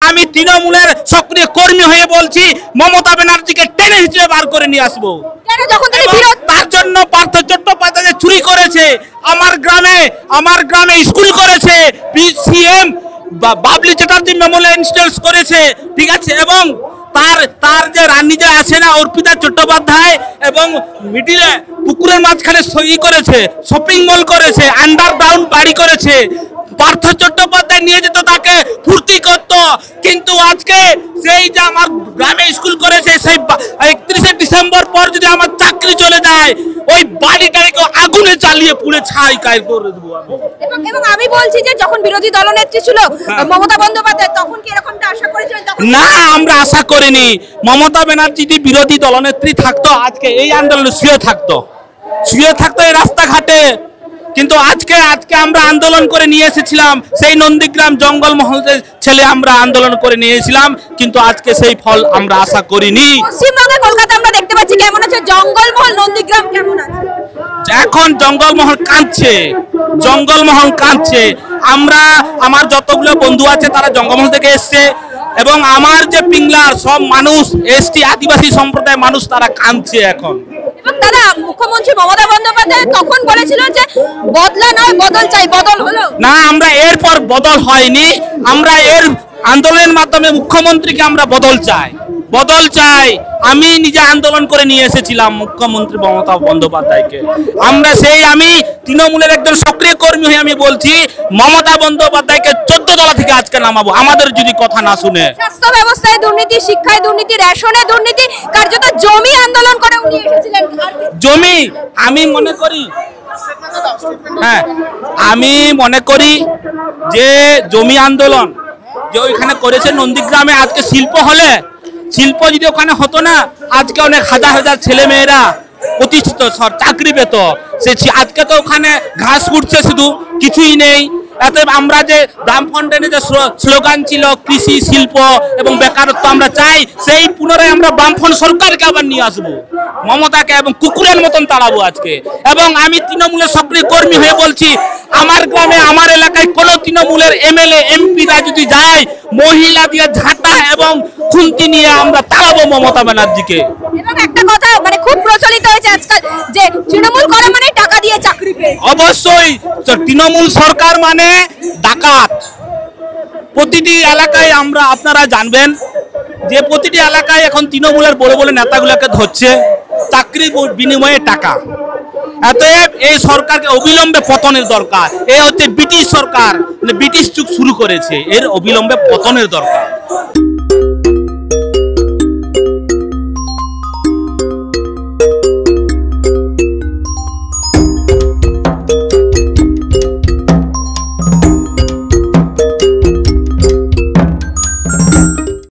আমি তৃণমূলের সক্রিয় কর্মী হয়ে বলছি মমতা ব্যানার্জিকে টেনে হিচড়ে বার করে নিয়ে আসবো। তার জন্য পার্থ চট্টোপাধ্যায় চুরি করেছে, আমার গ্রামে স্কুল করেছে, CM Babli Chatterjee Memorial institute করেছে, ঠিক আছে, এবং তার যে রানী যে আছে না অর্পিতা চট্টোপাধ্যায়, এবং মিডিলে পুকুরের মাঝখানে সই করেছে, শপিং মল করেছে, আন্ডারগ্রাউন্ড বাড়ি করেছে। পার্থ চট্টোপাধ্যায় নিয়ে যেত তাকে ফুর্তি করত, কিন্তু আজকে সেই যে আমার গ্রামে স্কুল করেছে সেই 31শে ডিসেম্বর পর যদি আমার চাকরি চলে যায় ওই বাড়িটাকে আগুনে জ্বালিয়ে পুড়ে ছাই কাই করে দেবো আমি। এবং আমি বলছি যে যখন বিরোধী দলনেত্রী ছিল মমতা বন্দ্যোপাধ্যায় তখন কি এরকমটা আশা করেছিলেন? না, আমরা আশা করিনি। মমতা ব্যানার্জি যদি বিরোধী দলনেত্রী থাকতো আজকে এই আন্দোলনে শুয়ে থাকতো এই রাস্তাঘাটে। কিন্তু আজকে আমরা আন্দোলন করে নিয়ে এসেছিলাম সেই নন্দীগ্রাম জঙ্গলমহল ছেলে আমরা আন্দোলন করে নিয়ে এসেছিলাম, কিন্তু আজকে সেই ফল আমরা আশা করিনি। পশ্চিমবঙ্গে কলকাতা আমরা দেখতে পাচ্ছি কেমন আছে জঙ্গলমহল, নন্দীগ্রাম কেমন আছে? এখন জঙ্গলমহল কাঁদছে। আমার যতগুলো বন্ধু আছে তারা জঙ্গলমহল থেকে এসছে, এবং আমার যে পিংলার সব মানুষ এসটি আদিবাসী সম্প্রদায়ের মানুষ তারা কাঁদছে এখন। এবং দাদা, মুখ্যমন্ত্রী মমতা বন্দ্যোপাধ্যায় তখন বলেছিল যে বদলা নয় বদল চাই, বদল হলো না। আমরা এরপর বদল হয়নি, আমরা এর আন্দোলনের মাধ্যমে মুখ্যমন্ত্রীকে আমরা বদল চাই। আমি নিজে আন্দোলন করে নিয়ে এসেছিলাম মুখ্যমন্ত্রী মমতা বন্দ্যোপাধ্যায়কে। আমি তৃণমূলের একজন সক্রিয় কর্মী হয়ে আমি বলছি মমতা বন্দ্যোপাধ্যায়কে 14 তলা থেকে আজকে নামাবো, আমাদের যদি কথা না শুনে। স্বাস্থ্য ব্যবস্থায় দুর্নীতি, শিক্ষায় দুর্নীতি, রেশনে দুর্নীতি, কার্যত জমি আন্দোলন করে উনি এসেছিলেন। জমি আমি মনে করি যে জমি আন্দোলন যে ওইখানে করেছে নন্দীগ্রামে, আজকে শিল্প যদি ওখানে হতো না আজকে অনেক হাজার ছেলে মেয়েরা প্রতিষ্ঠিত চাকরি পেত। আজকে তো ওখানে ঘাস উঠছে, শুধু কিছুই নেই। এতে আমরা যে বামফ্রন্টের যে স্লোগান ছিল কৃষি, শিল্প এবং বেকারত্ব আমরা চাই, সেই পুনরায় আমরা বামফ্রন্ট সরকারকে আবার নিয়ে আসবো, মমতাকে এবং কুকুরের মতন তাড়াবো আজকে। এবং আমি তৃণমূলের সক্রিয় কর্মী হয়ে বলছি আমার গ্রামে আমার এলাকায় কোনো তৃণমূলের এমএলএ এমপিরা যদি যায় মহিলা দিয়ে ঝাঁটা এবং খুন্তি নিয়ে আমরা তাড়াবো মমতা ব্যানার্জিকে। এবং একটা কথা খুব প্রচলিত হয়েছে আজকাল যে তৃণমূল করে মানে টাকা দিয়ে চাকরি পেয়ে। অবশ্যই তৃণমূল সরকার মানে ডাকাত। প্রতিটি এলাকায় আপনারা জানবেন যে প্রতিটি এলাকায় এখন তৃণমূলের বড় নেতাগুলোকে ধরছে চাকরির বিনিময়ে টাকা। অতএব এই সরকারকে অবিলম্বে পতনের দরকার। এ হচ্ছে ব্রিটিশ সরকার, ব্রিটিশ যুগ শুরু করেছে, এর অবিলম্বে পতনের দরকার।